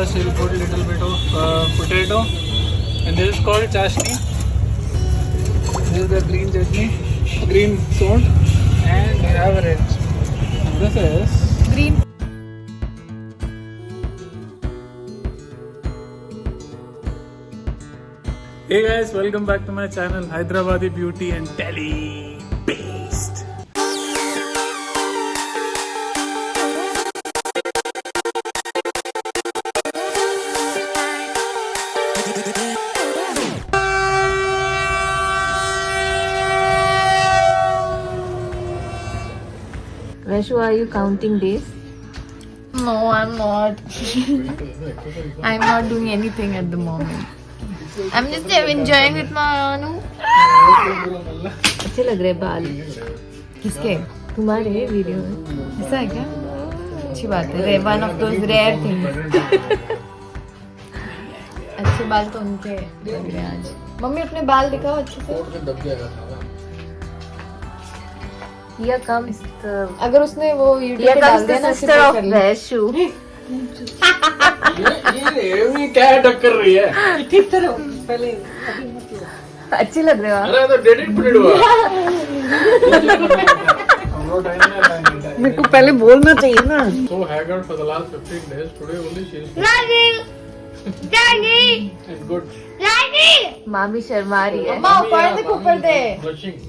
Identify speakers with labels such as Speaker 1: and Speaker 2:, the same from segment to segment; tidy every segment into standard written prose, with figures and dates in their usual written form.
Speaker 1: First we'll put a little bit of potato, and this is called chashni. This is the green chutney, green salt, and we have a red. This is
Speaker 2: green.
Speaker 1: Hey guys, welcome back to my channel Hyderabadi Beauty and Delhi Beast.
Speaker 2: Vaishu, are you counting days? No, I'm not. I'm not doing anything at the moment. I'm just enjoying with my Anu. अच्छे लग रहे बाल किसके? तुम्हारे video में ऐसा है क्या? अच्छी बात है. One of those rare things. अच्छे बाल तो उनके लग रहे हैं आज. मम्मी अपने बाल दिखाओ अच्छे से. Here comes the. अगर उसने वो यूट्यूब पे डाल दिया ना सिस्टर ऑफ वैशु.
Speaker 1: ये क्या टक्कर रही है?
Speaker 3: ठीक तरह पहले
Speaker 2: अच्छी लग रहे हो आप.
Speaker 1: अरे तो डेडिट पीरियड हुआ.
Speaker 3: मेरे को पहले बोलना चाहिए ना.
Speaker 1: So haggard for the last 15 days. Today only she is. Daddy. It's good.
Speaker 2: Daddy. मामी शर्मा रही है.
Speaker 3: माँ ऊपर दे.
Speaker 1: Blushing.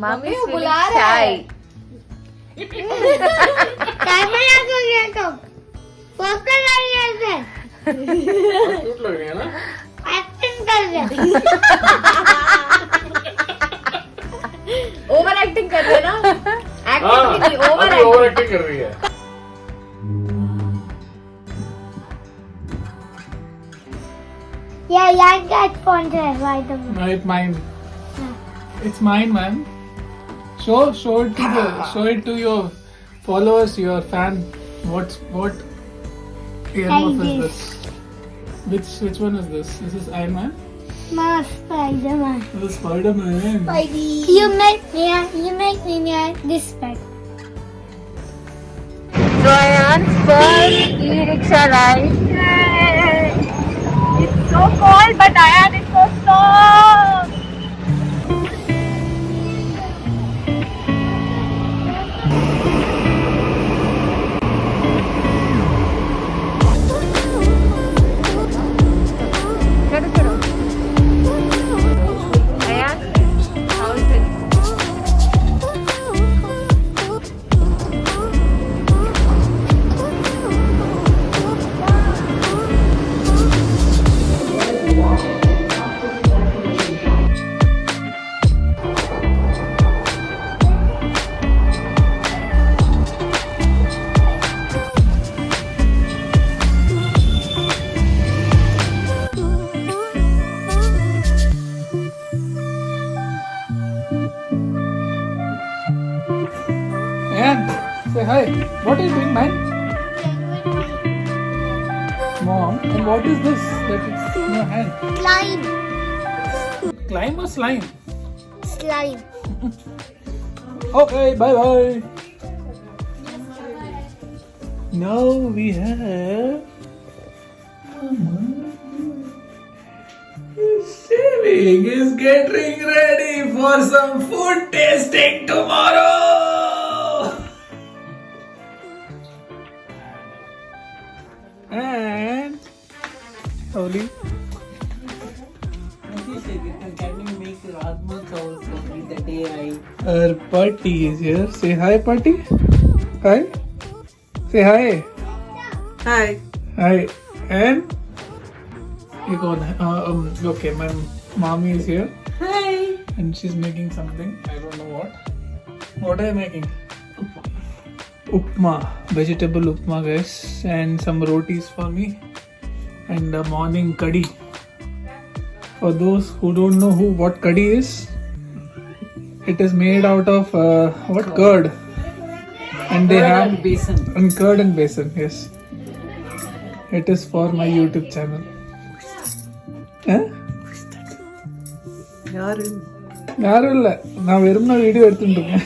Speaker 2: मामी बुला रहा है.
Speaker 4: कैमरा को ये तो फोकस कर रहे हैं.
Speaker 1: क्यूट लग रही है ना?
Speaker 4: एक्टिंग कर रहे हैं.
Speaker 2: ओवर एक्टिंग कर रहे हैं ना. एक्टिंग नहीं
Speaker 1: ओवर एक्टिंग कर रही है.
Speaker 4: Yeah, yeah, get content right away.
Speaker 1: No, it's mine. It's mine, man. Show it to your followers, your fan. What earmuff is this? Which one is this? This is Iron Man.
Speaker 4: My Spider-Man.
Speaker 1: This is Spider-Man.
Speaker 4: You make me this pet.
Speaker 2: Zoyan's first e-rickshaw ride. It's so cold, but Ayan is so strong. Ayan, how is it?
Speaker 1: Ayan, say hi. What are you doing, man? Mom, and what is this that is in your hand?
Speaker 4: Slime.
Speaker 1: Climb or slime?
Speaker 4: Slime.
Speaker 1: Okay, bye. Now we have Saving is getting ready for some food tasting tomorrow. And Oli,
Speaker 3: Can you make Rajma Chawal for the day
Speaker 1: our party is here. Say hi, party. Hi. Say hi.
Speaker 3: Hi.
Speaker 1: Hi. And you go. Okay, my mommy is here.
Speaker 3: Hi.
Speaker 1: And she's making something. I don't know what. What are you making? Upma, vegetable upma, guys, and some rotis for me, and the morning kadhi. For those who don't know what kadhi is, it is made out of curd, and they have
Speaker 3: besan.
Speaker 1: Curd and besan. Yes, it is for my YouTube channel. யாரும் இல்ல, நான் வெறும் video எடுத்துட்டு இருக்கேன்.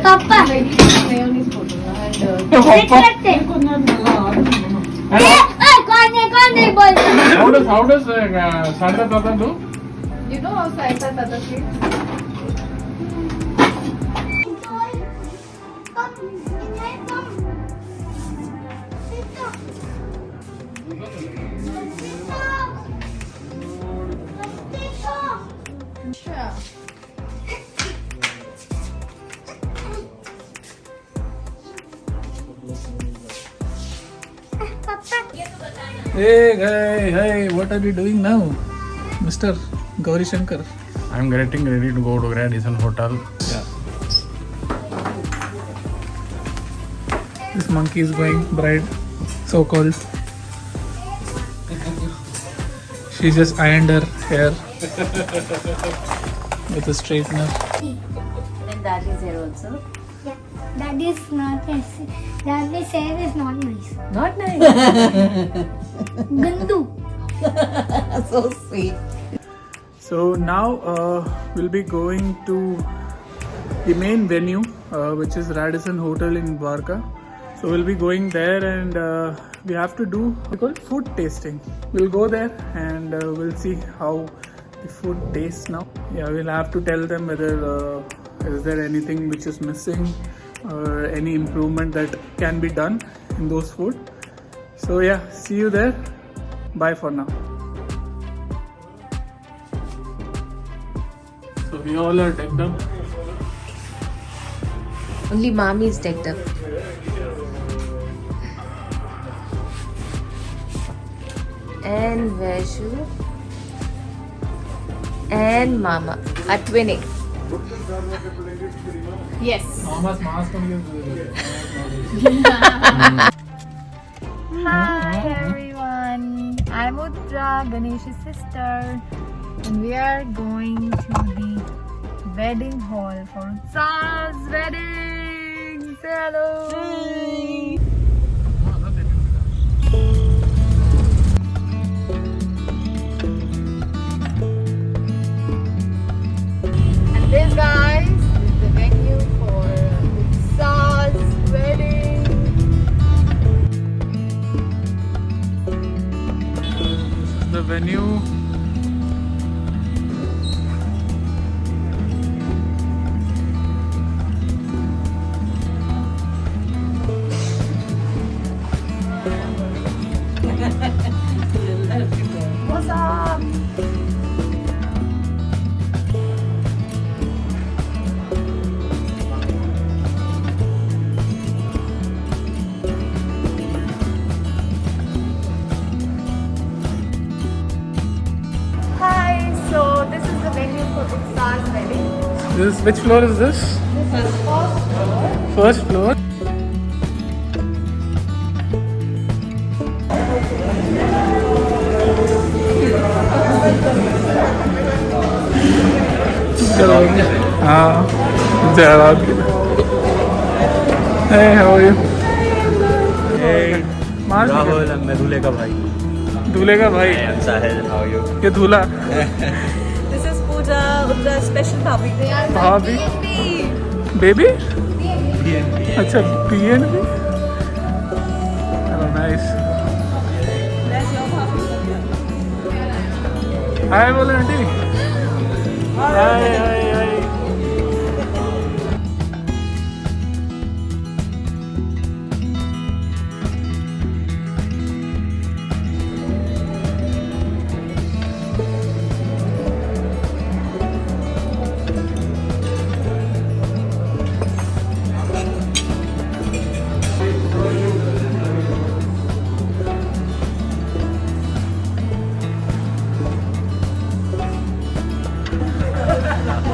Speaker 4: Papa.
Speaker 2: and
Speaker 4: Correct. कौन नहीं बोलता?
Speaker 1: How does Santa Tata do?
Speaker 2: you know how Saita Tata says?
Speaker 1: Hey, what are you doing now, Mr. Gauri Shankar?
Speaker 5: I'm getting ready to go to Radisson Hotel.
Speaker 1: Yeah. This monkey is going bride, so called. She just ironed her hair with a straightener.
Speaker 2: And that is here also.
Speaker 4: Yeah, that is not nice. That is hair is not nice.
Speaker 2: Not nice.
Speaker 4: Gandu.
Speaker 2: So sweet.
Speaker 1: So now we'll be going to the main venue, which is Radisson Hotel in Dwarka. So we'll be going there, and we have to do what's called food tasting. We'll go there and we'll see how the food tastes now. Yeah, we'll have to tell them whether is there anything which is missing or any improvement that can be done in those food. So yeah, see you there. Bye for now. So we all are decked up.
Speaker 2: Only mommy is decked up. And Vaishu and Mama are twinning. Yes.
Speaker 1: Mama's mask on.
Speaker 2: Hi everyone. I'm Uttara, Ganesh's sister, and we are going to the wedding hall for Uttara's wedding. Say hello. And this, guys, is the venue for Uttara's wedding.
Speaker 1: This is the venue.
Speaker 2: What's up? Hi, so this is the venue for Uttara's wedding.
Speaker 1: This which floor is this?
Speaker 2: This is first floor.
Speaker 1: First floor. Hey, how are you?
Speaker 5: Hey,
Speaker 1: मार
Speaker 5: Rahul, मैं दूल्हे का भाई.
Speaker 1: दूल्हे का भाई.
Speaker 5: I'm Sahil, how are you?
Speaker 1: ये दूल्हा.
Speaker 6: This is Pooja, Uttara's special puppy.
Speaker 2: They are
Speaker 1: भाभी.
Speaker 2: baby.
Speaker 1: बेबी. अच्छा PNB. Oh, nice. Hi, बोलो आंटी. Hi.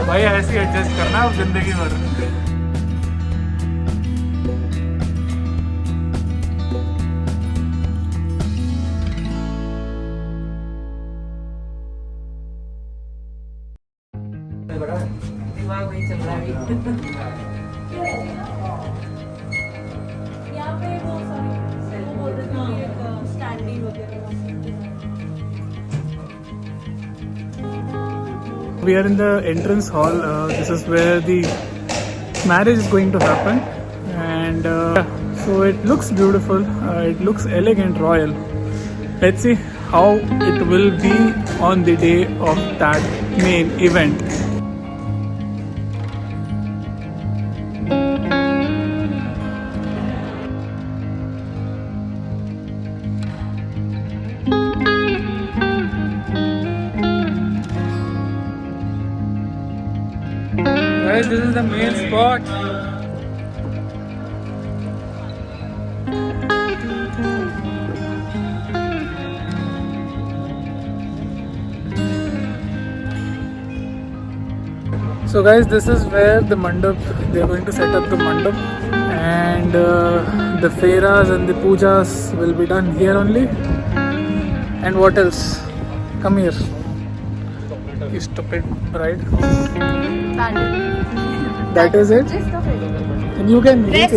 Speaker 1: भाई ऐसे ही एडजस्ट करना अब जिंदगी भर.
Speaker 6: दिमाग वही चल रहा है. यहाँ पे वो सॉरी वो बोल रहे थे एक स्टैंडी वगैरह.
Speaker 1: We are in the entrance hall. This is where the marriage is going to happen, and So it looks beautiful, it looks elegant, royal. Let's see how it will be on the day of that main event. Guys, this is the main spot. So guys, this is where the mandap, they are going to set up the mandap, and the fairas and the pujas will be done here only. And what else? Come here, you stupid bride. That is it. And you can, he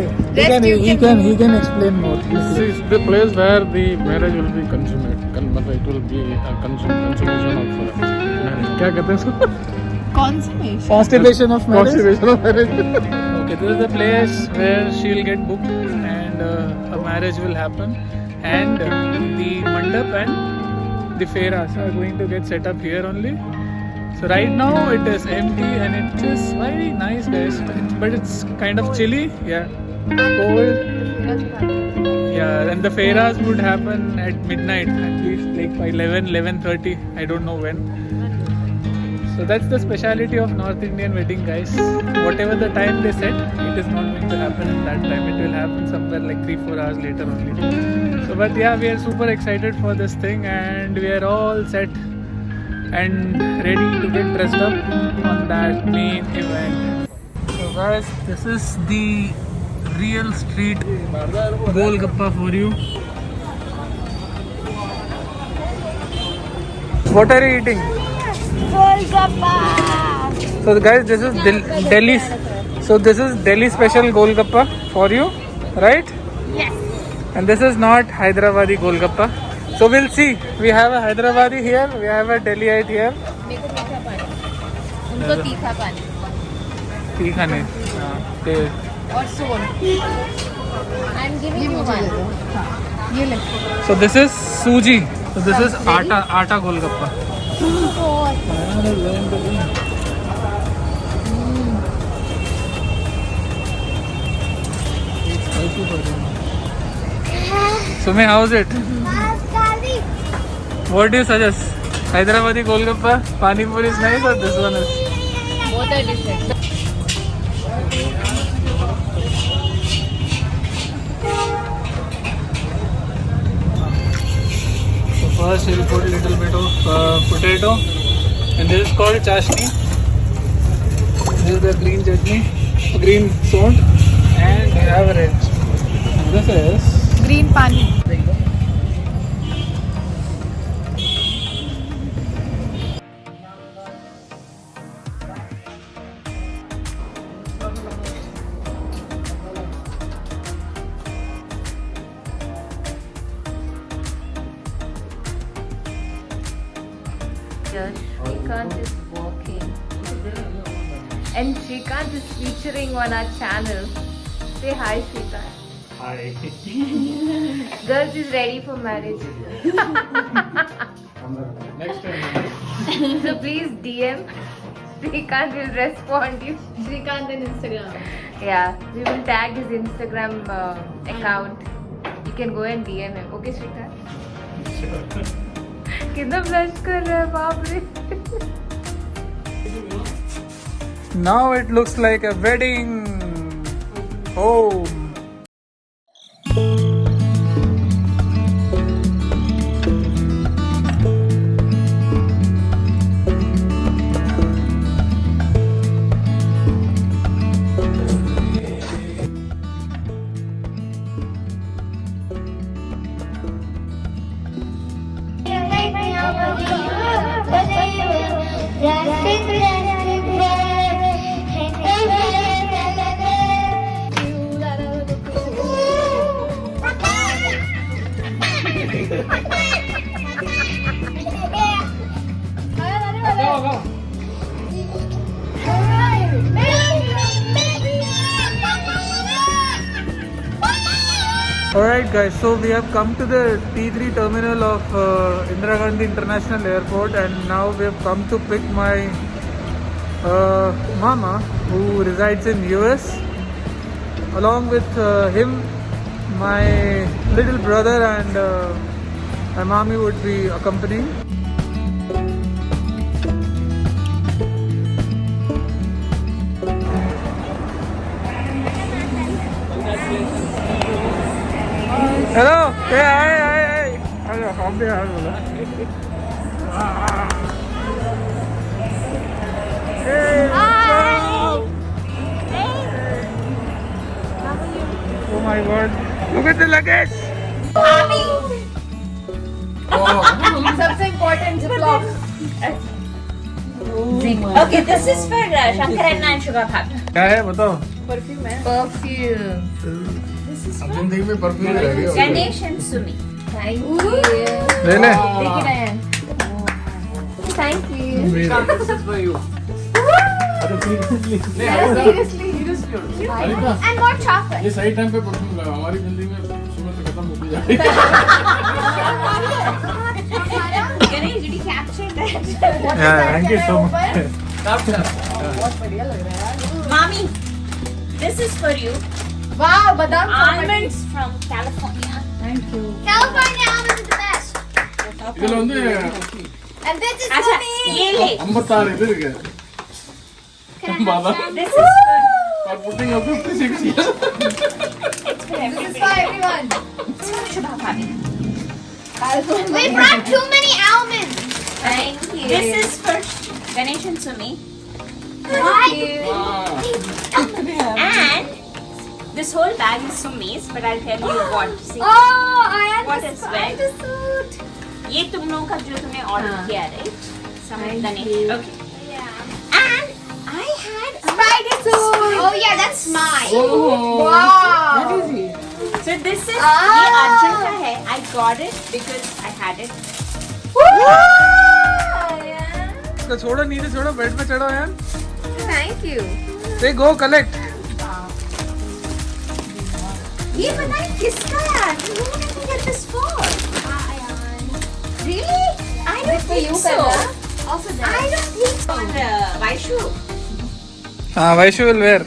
Speaker 1: can explain more.
Speaker 5: This is the place where the marriage will be consummated. It will be a consummation of marriage. क्या कहते हैं इसको?
Speaker 1: Constellation of marriage.
Speaker 5: Consummation of marriage.
Speaker 1: Okay, this is the place where she'll get booked and a marriage will happen, and the mandap and the fairas are going to get set up here only. So right now it is empty and it is very nice, guys. But it's kind of chilly, yeah, cold. Yeah, and the fairas would happen at midnight, at least like by 11:30. I don't know when. So that's the speciality of North Indian wedding, guys. Whatever the time they set, it is not going to happen in that time. It will happen somewhere like 3-4 hours later only. So but yeah, we are super excited for this thing, and we are all set and ready to get dressed up on that main event. So guys, this is the real street Golgappa for you. What are you eating?
Speaker 4: Golgappa.
Speaker 1: So guys, this is Delhi. So this is Delhi special Golgappa for you, right?
Speaker 4: Yes.
Speaker 1: And this is not Hyderabadi Golgappa. So we'll see. We have a Hyderabadi here, we have a Delhiite here.
Speaker 2: मेरे को मीठा पानी, उनको तीखा पानी
Speaker 1: तीखा नहीं,
Speaker 2: और सोन. I am giving you one. ये ले.
Speaker 1: So this is Suji. So this is Atta Golgappa. Sumi, how's it? What do you suggest? Hyderabadi Golgappa, Pani Puri is nice, or this one is?
Speaker 2: Both are different.
Speaker 1: So first we'll put a little bit of potato, and this is called chashni. This is the green chutney, green salt, and we have red. And this is
Speaker 2: Green pani. Shrikant is walking, and Shrikant is featuring on our channel. Say hi, Shrikant.
Speaker 5: Hi.
Speaker 2: Girls is ready for marriage.
Speaker 5: Next time.
Speaker 2: So please DM. Shrikant will respond you.
Speaker 6: Shrikant on Instagram.
Speaker 2: Yeah, we will tag his Instagram account. You can go and DM him. Okay, Shrikant? कितना blush कर रहा है, बाप रे.
Speaker 1: now it looks like a wedding home. Alright guys, so we have come to the T3 terminal of Indira Gandhi International Airport, and now we have come to pick my mama who resides in US. Along with him, my little brother and my mommy would be accompanying. Hello. Hey, hi. Hello. How are you? Hey. Hi. Oh my God! Look at the luggage.
Speaker 2: सबसे important Ziploc.
Speaker 6: Okay, this is for Shankar and I and Shubha Bhabhi.
Speaker 1: क्या है बताओ?
Speaker 2: Perfume.
Speaker 5: अब जिंदगी में perfume रह गया
Speaker 6: Ganesh and Sumi.
Speaker 2: Thank you.
Speaker 1: ले ले.
Speaker 2: Take it in. Thank you.
Speaker 3: This is for you.
Speaker 2: Seriously. And more chocolate.
Speaker 5: ये सही टाइम पे परफ्यूम लगा हमारी जिंदगी में सुबह से खत्म होती जा रही है
Speaker 6: Ganesh, did you capture that?
Speaker 1: Yeah, thank you so much.
Speaker 6: Mommy, this is for you.
Speaker 2: Wow, badam
Speaker 6: Almonds from California.
Speaker 4: California almonds are the best.
Speaker 5: இதுல வந்து
Speaker 2: And this is
Speaker 6: अच्छा,
Speaker 2: for me.
Speaker 6: ये ले.
Speaker 5: 56 இது இருக்கு बादाम
Speaker 6: This is for
Speaker 5: और putting of 56 years
Speaker 6: it's for
Speaker 2: This is
Speaker 6: everybody.
Speaker 2: for everyone.
Speaker 6: It's for Shubha Bhabhi.
Speaker 4: We brought too many almonds.
Speaker 6: Thank you. This is for Ganesh and Sumi.
Speaker 2: Thank you.
Speaker 6: And this whole bag is Sumi's, but I'll tell you what. See,
Speaker 2: Oh, I
Speaker 6: what is
Speaker 2: understand
Speaker 6: where?
Speaker 2: the suit.
Speaker 6: ये तुम लोगों का जो तुमने order
Speaker 2: हाँ.
Speaker 6: किया है, some
Speaker 2: Thank
Speaker 6: Ganesh.
Speaker 2: you.
Speaker 6: Okay. And I had a
Speaker 2: Spider suit.
Speaker 4: Oh yeah, that's mine.
Speaker 2: Wow.
Speaker 6: So this is
Speaker 2: Ah.
Speaker 6: ये Arjun का है. I got it because I had it.
Speaker 1: इसको छोड़ो नीचे छोड़ो बेड पे चढ़ो यार.
Speaker 2: Thank you.
Speaker 1: They go collect.
Speaker 6: ये पता है किसका है? Who did you get this for? Really? I don't
Speaker 2: For you,
Speaker 6: think so.
Speaker 2: Kada.
Speaker 4: Also
Speaker 6: I don't think so. For Vaishu.
Speaker 1: हाँ वैशु विल वेयर.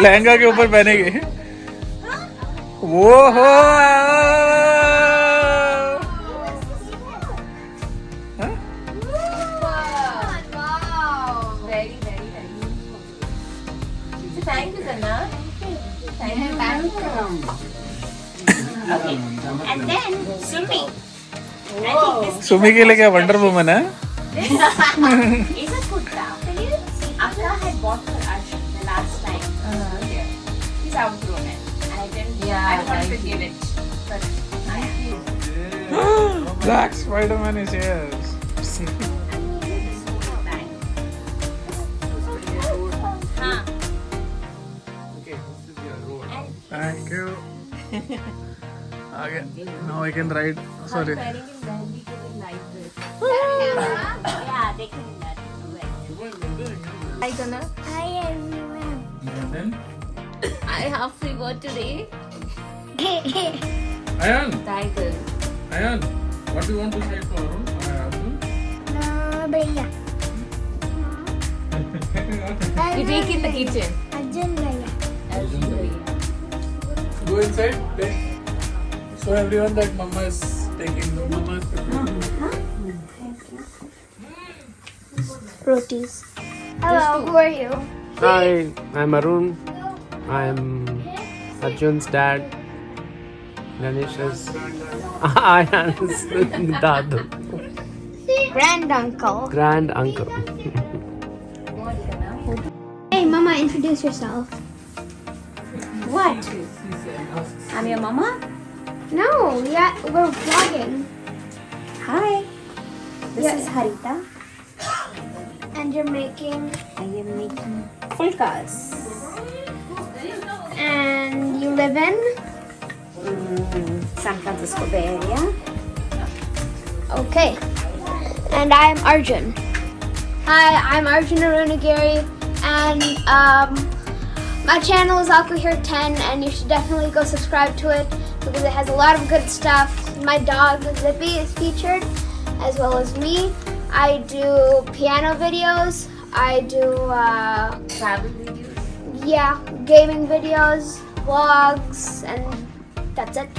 Speaker 1: लहंगा के ऊपर पहनेगी. वो हो.
Speaker 2: Wow. Very, very, very. So thank you, Sana. Thank you.
Speaker 6: Okay. And then Sumi. I think this
Speaker 1: Sumi के लिए क्या wonder woman है?
Speaker 6: is a kurta. See, Akka had bought for Arjun the last time. Here. He's outgrown it. And I didn't.
Speaker 2: Yeah,
Speaker 6: I wanted to
Speaker 2: thank
Speaker 6: give it. But thank you.
Speaker 1: Black Spider-Man is here.
Speaker 6: Bag. Huh.
Speaker 1: Thank you. Okay. Now I can ride. Sorry.
Speaker 6: Wearing in Delhi to be like this. Yeah, they can do it.
Speaker 2: Hi, Sana.
Speaker 4: Hi everyone.
Speaker 5: And then
Speaker 2: I have fever today.
Speaker 5: Ayan,
Speaker 2: Tiger.
Speaker 5: Ayan, what do you want to say for Arjun?
Speaker 4: No, Bhaiya.
Speaker 2: You take in the kitchen.
Speaker 4: Arjun Bhaiya.
Speaker 1: Go inside. Show everyone that Mama is taking. Mama is preparing.
Speaker 4: Rotis. Hello, who are you?
Speaker 7: Hi, I'm Arun. I'm Arjun's dad. Ganesh's Ayan's dadu,
Speaker 4: Grand uncle.
Speaker 7: grand uncle.
Speaker 4: Hey, Mama, introduce yourself.
Speaker 6: What? I'm your mama?
Speaker 4: No, yeah, we're vlogging.
Speaker 6: Hi. This
Speaker 4: Yeah.
Speaker 6: is Harita.
Speaker 4: And you're making.
Speaker 6: I am making fulkas.
Speaker 4: And you live in?
Speaker 6: San Francisco Bay Area.
Speaker 4: Okay. And I am Arjun. Hi, I'm Arjun Arunagiri. And My channel is AquaHair10, and you should definitely go subscribe to it because it has a lot of good stuff. My dog Zippy is featured, as well as me. I do piano videos. I do
Speaker 6: Travel videos.
Speaker 4: yeah, gaming videos, vlogs, and that's it.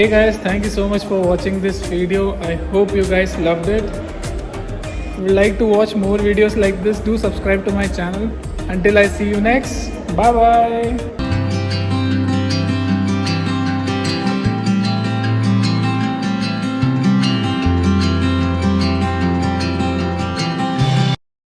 Speaker 1: Hey guys, thank you so much for watching this video. I hope you guys loved it. If you would like to watch more videos like this, do subscribe to my channel. Until I see you next, bye bye.